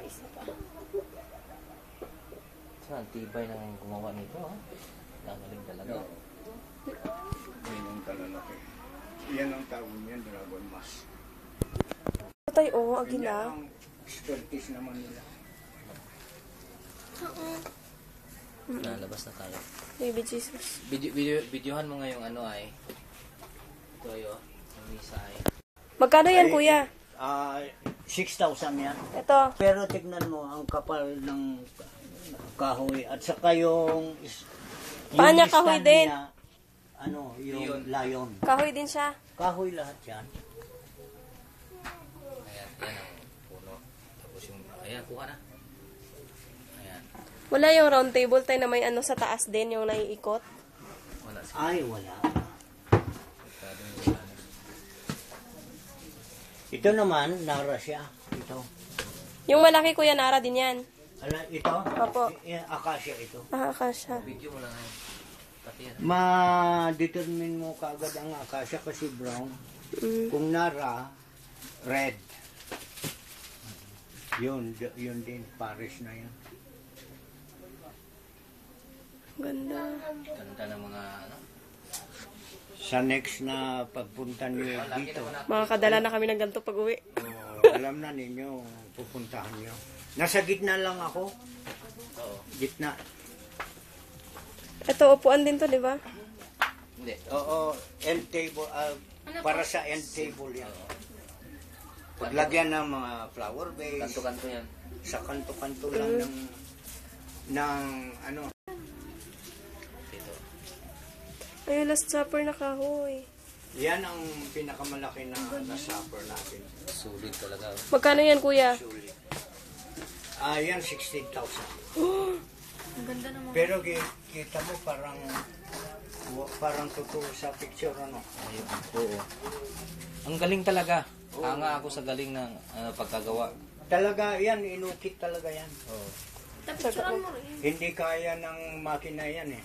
isa pa. Saan, tibay ng gumawa nito, ha? Nagaling talaga. Yan ang talalaki. Yan ang tawag niyan, dragon mask. Patay, oo, agila. Yan ang expertise naman nila. Nalabas na tayo. Baby Jesus. Videohan mo ngayong ano ay. Ito ayo, yung isa ay. Magkano yan, kuya? 6,000 yan. Ito. Pero tignan mo, ang kapal ng kahoy. At saka yung Paan niya stand kahoy din? niya, ano, yung lion. Kahoy din siya. Kahoy lahat yan. Ayan, yan ang puno. Tapos yung, ayan, kuha na. Ayan. Wala yung round table tayo na may ano sa taas din, yung naiikot. Wala siya. Ay, wala. Ito naman, nara siya. Ito. Yung malaki, kuya, nara din yan. Ala, ito? Opo. Akasya ito. Akasya. Video mo lang ngayon. Pati yan. Ma-determine mo kaagad ang akasya kasi brown. Kung nara, red. Yun din, Paris na yan. Ganda. Ganda ng mga ano. Sa next na pagpunta niyo dito, Makakadala na kami ng ganito pag uwi. alam na ninyo, pupuntahan niyo. Nasa gitna lang ako. Oo. Gitna. Ito, upuan din to, di ba? Hindi. Oo, end table. Para sa end table yan. Paglagyan ng mga flower vase. Kanto-kanto yan. Sa kanto-kanto lang ng ano. Dito. Ay, last supper na kahoy. Yan ang pinakamalaki na supper natin. Sulit talaga. Magkano yan, kuya? Sulit. Yan 16,000. Ang ganda naman. Pero kita mo parang totoo sa picture ano. Ayun. Oo. Ang galing talaga. Hanga ako sa galing ng pagkagawa. Talaga yan, inukit talaga yan. Oo. Picturean mo Hindi kaya ng makina yan eh.